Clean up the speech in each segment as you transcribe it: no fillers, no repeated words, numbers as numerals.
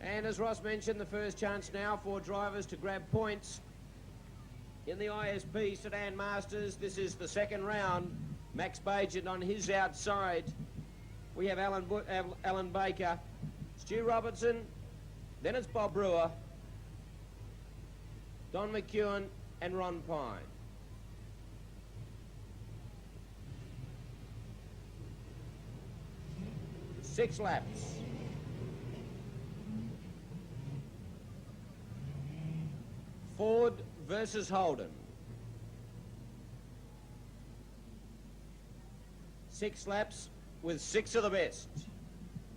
And as Ross mentioned, the first chance now for drivers to grab points in the ISP Sedan Masters. This is the second round. Max Bajan on his outside. We have Alan Baker, Stu Robertson, then it's Bob Brewer, Don McEwen and Ron Pine. Six laps. Ford versus Holden. 6 laps with 6 of the best.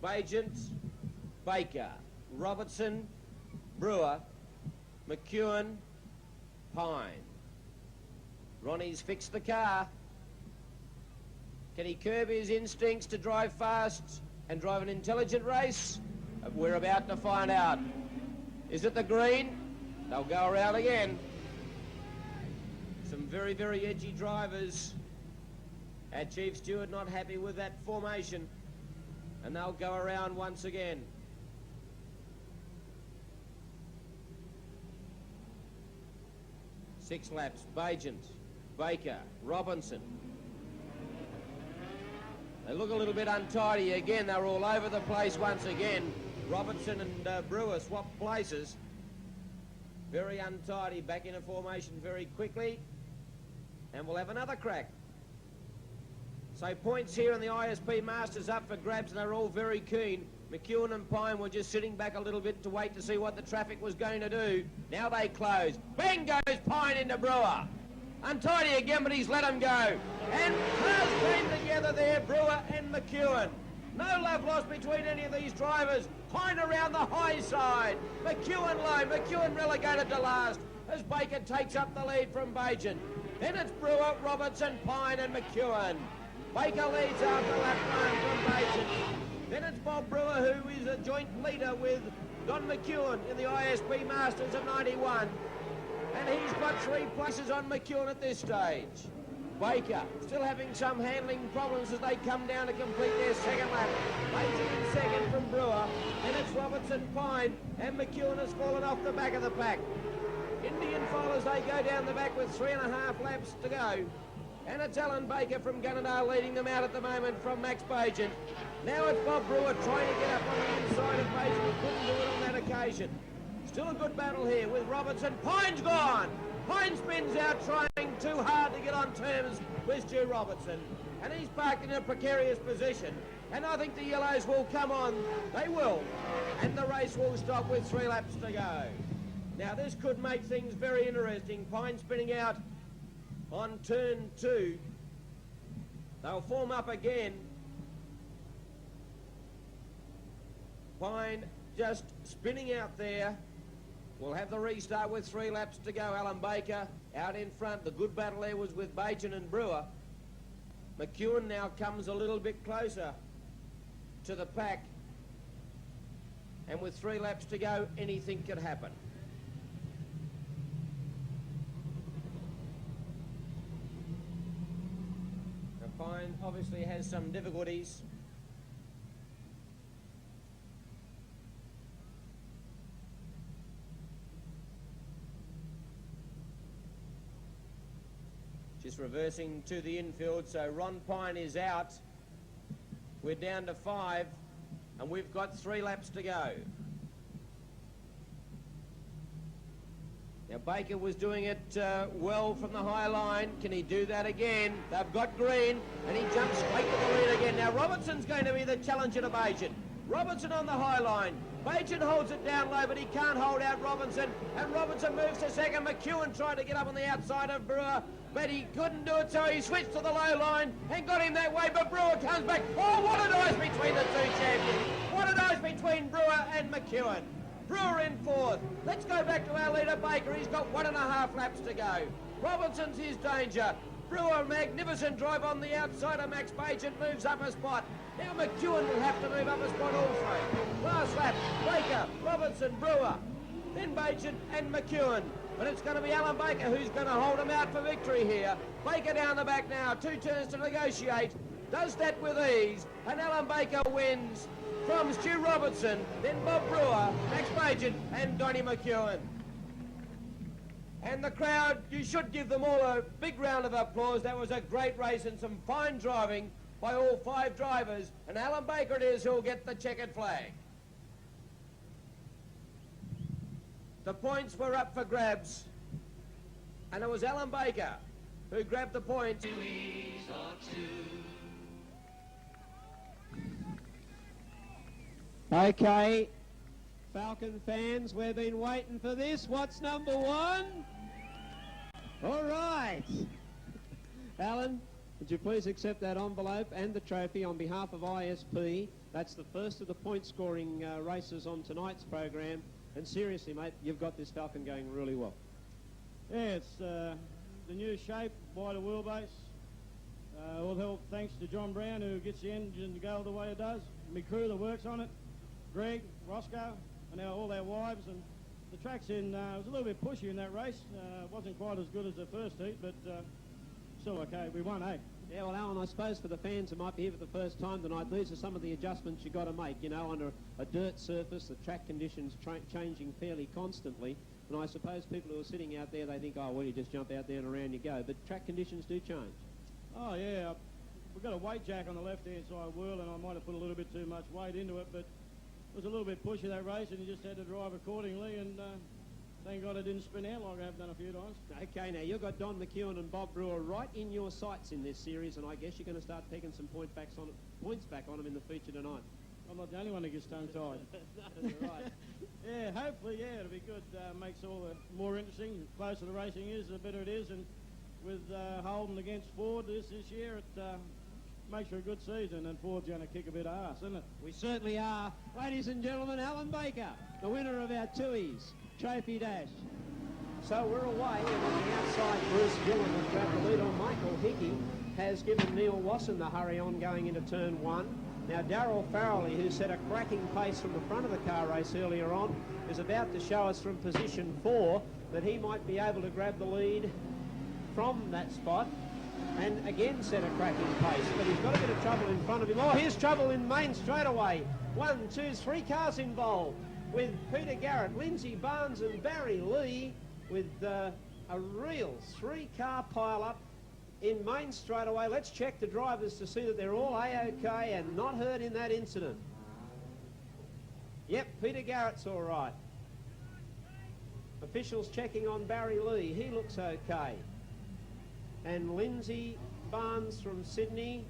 Bajent, Baker, Robertson, Brewer, McEwen, Pine. Ronnie's fixed the car. Can he curb his instincts to drive fast and drive an intelligent race? We're about to find out. Is it the green? They'll go around again. Some very, very edgy drivers. Our Chief Steward not happy with that formation. And they'll go around once again. Six laps. Bajent, Baker, Robinson. They look a little bit untidy again. They're all over the place once again. Robinson and Brewer swap places. Very untidy, back in a formation very quickly. And we'll have another crack. So points here in the ISP Masters up for grabs, and they're all very keen. McEwen and Pine were just sitting back a little bit to wait to see what the traffic was going to do. Now they close. Bang goes Pine into Brewer. Untidy again, but he's let him go. And cars came together there, Brewer and McEwen. No love lost between any of these drivers. Pine around the high side. McEwen low. McEwen relegated to last as Baker takes up the lead from Bajent. Then it's Brewer, Robertson, Pine and McEwen. Baker leads after lap 1 from Bajent. Then it's Bob Brewer, who is a joint leader with Don McEwen in the ISP Masters of 91. And he's got 3 places on McEwen at this stage. Baker still having some handling problems as they come down to complete their second lap. Bajent in second from Brewer. Then it's Robertson, Pine, and McEwen has fallen off the back of the pack. Indian follows, they go down the back with 3.5 laps to go. And it's Alan Baker from Gunnerdale leading them out at the moment from Max Bajent. Now it's Bob Brewer trying to get up on the inside of Bajent, who couldn't do it on that occasion. Still a good battle here with Robertson. Pine's gone! Pine spins out trying too hard to get on terms with Stu Robertson. And he's parked in a precarious position. And I think the yellows will come on. They will. And the race will stop with 3 laps to go. Now this could make things very interesting. Pine spinning out on turn 2. They'll form up again. Pine just spinning out there. We'll have the restart with 3 laps to go. Alan Baker out in front. The good battle there was with Bajent and Brewer. McEwen now comes a little bit closer to the pack. And with 3 laps to go, anything could happen. Pine obviously has some difficulties. Just reversing to the infield, so Ron Pine is out. We're down to 5, and we've got 3 laps to go. Now Baker was doing it well from the high line. Can he do that again? They've got green, and he jumps straight to the lead again. Now Robertson's going to be the challenger to Bajent. Robertson on the high line. Bajent holds it down low, but he can't hold out Robinson. And Robinson moves to second. McEwen tried to get up on the outside of Brewer, but he couldn't do it, so he switched to the low line and got him that way, but Brewer comes back. Oh, what a dice between the 2 champions. What a dice between Brewer and McEwen. Brewer in 4th. Let's go back to our leader, Baker. He's got 1.5 laps to go. Robinson's his danger. Brewer, magnificent drive on the outside of Max Bajent, moves up a spot. Now McEwen will have to move up a spot also. Last lap, Baker, Robinson, Brewer, then Bajent and McEwen. But it's going to be Alan Baker who's going to hold him out for victory here. Baker down the back now, 2 turns to negotiate. does that with ease, and Alan Baker wins from Stu Robertson, then Bob Brewer, Max Magent, and Donnie McEwen. And the crowd, you should give them all a big round of applause. That was a great race and some fine driving by all 5 drivers. And Alan Baker it is who'll get the checkered flag. The points were up for grabs, and it was Alan Baker who grabbed the points. Okay, Falcon fans, we've been waiting for this. What's number 1? All right. Alan, would you please accept that envelope and the trophy on behalf of ISP? That's the first of the point-scoring races on tonight's program. And seriously, mate, you've got this Falcon going really well. Yeah, it's the new shape, wider wheelbase. All help thanks to John Brown, who gets the engine to go the way it does. My crew that works on it, Greg, Roscoe, and all their wives. And the track's in, it was a little bit pushy in that race. It wasn't quite as good as the first heat, but still okay. We won, eh? Yeah, well, Alan, I suppose for the fans who might be here for the first time tonight, these are some of the adjustments you've got to make. You know, under a dirt surface, the track conditions changing fairly constantly. And I suppose people who are sitting out there, they think, oh, well, you just jump out there and around you go. But track conditions do change. Oh, yeah. We've got a weight jack on the left-hand side wheel, and I might have put a little bit too much weight into it, but it was a little bit pushy, that race, and you just had to drive accordingly, and thank God I didn't spin out like I have done a few times. Okay, now you've got Don McEwen and Bob Brewer right in your sights in this series, and I guess you're going to start picking some points back on them in the feature tonight. I'm not the only one that gets tongue-tied. That's right. Yeah, hopefully, yeah, it'll be good. Makes all the more interesting. The closer the racing is, the better it is, and with Holden against Ford this year, it makes for a good season, and Ford's going to kick a bit of ass, isn't it? We certainly are. Ladies and gentlemen, Alan Baker, the winner of our Tui's Trophy Dash. So we're away, and on the outside, Bruce Gillen has grabbed the lead on. Michael Hickey has given Neil Wasson the hurry on going into turn 1. Now Darryl Farrelly, who set a cracking pace from the front of the car race earlier on, is about to show us from position 4 that he might be able to grab the lead from that spot and again set a cracking pace, but he's got a bit of trouble in front of him. Oh, here's trouble in main straightaway. 1, 2, 3 cars involved with Peter Garrett, Lindsay Barnes and Barry Lee with a real 3-car pile-up in main straightaway. Let's check the drivers to see that they're all A-OK and not hurt in that incident. Yep, Peter Garrett's all right. Officials checking on Barry Lee. He looks okay. And Lindsay Barnes from Sydney,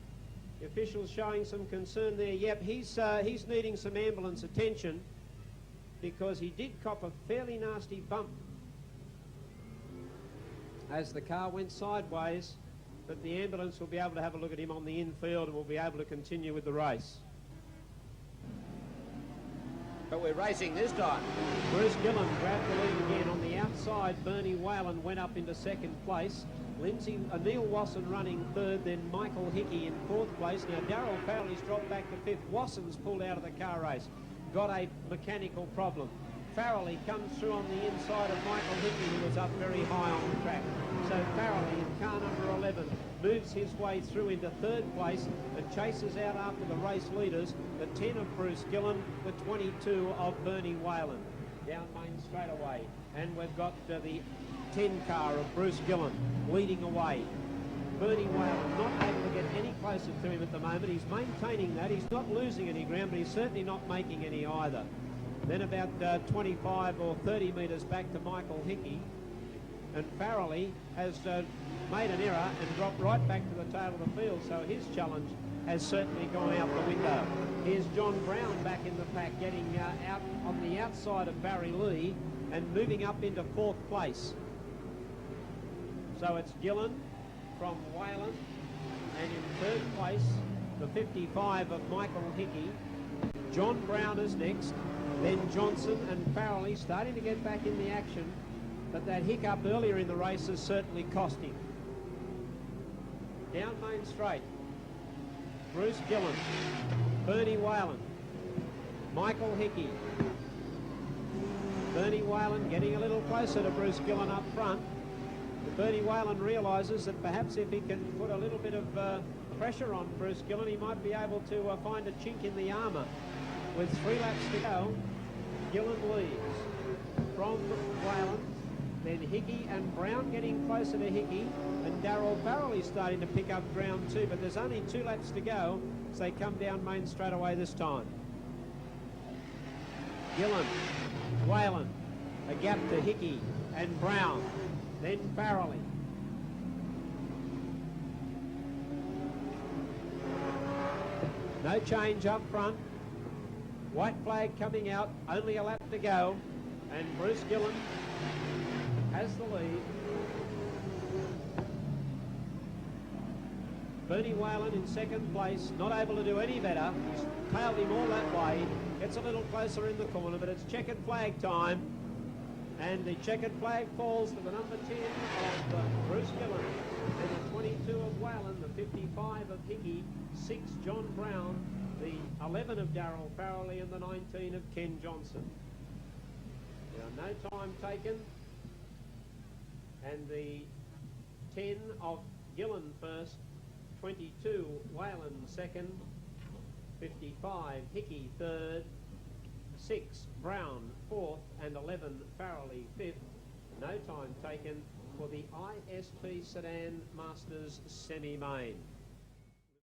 the officials showing some concern there. Yep, he's needing some ambulance attention because he did cop a fairly nasty bump as the car went sideways, but the ambulance will be able to have a look at him on the infield and will be able to continue with the race. But we're racing this time. Bruce Gillen grabbed the lead again. On the outside, Bernie Whalen went up into 2nd place. Neil Wasson running 3rd, then Michael Hickey in 4th place. Now Darryl Farrelly's dropped back to 5th. Wasson's pulled out of the car race. Got a mechanical problem. Farrelly comes through on the inside of Michael Hickey, who was up very high on the track. So Farrelly in car number 11 moves his way through into 3rd place and chases out after the race leaders, the 10 of Bruce Gillen, the 22 of Bernie Whalen. Down main straightaway. And we've got the 10 car of Bruce Gillen leading away. Bernie Whalen not able to get any closer to him at the moment. He's maintaining that. He's not losing any ground, but he's certainly not making any either. Then about 25 or 30 metres back to Michael Hickey. And Farrelly has made an error and dropped right back to the tail of the field, so his challenge has certainly gone out the window. Here's John Brown back in the pack, getting out on the outside of Barry Lee and moving up into 4th place. So it's Gillen from Whalen, and in 3rd place, the 55 of Michael Hickey. John Brown is next, then Johnson and Farrelly starting to get back in the action, but that hiccup earlier in the race has certainly cost him. Down main straight, Bruce Gillen, Bernie Whalen, Michael Hickey. Bernie Whalen getting a little closer to Bruce Gillen up front. But Bernie Whalen realises that perhaps if he can put a little bit of pressure on Bruce Gillen. He might be able to find a chink in the armour. With 3 laps to go, Gillen leads from Whalen. Then Hickey and Brown getting closer to Hickey, and Darrell Farrell is starting to pick up ground too, but there's only 2 laps to go as they come down main straight away this time. Gillen, Whalen, a gap to Hickey and Brown, then Farrelly. No change up front. White flag coming out, only a lap to go, and Bruce Gillen has the lead. Bernie Whalen in second place, not able to do any better. He's tailed him all that way. Gets a little closer in the corner, but it's checkered flag time. And the checkered flag falls to the number 10 of Bruce Gillen, and the 22 of Whalen, the 55 of Hickey, 6 John Brown, the 11 of Darrell Farrelly, and the 19 of Ken Johnson. Now, no time taken. And the 10 of Gillen first, 22 Whalen second, 55 Hickey third, 6 Brown fourth, and 11 Farrelly fifth. No time taken for the ISP Sedan Masters semi-main.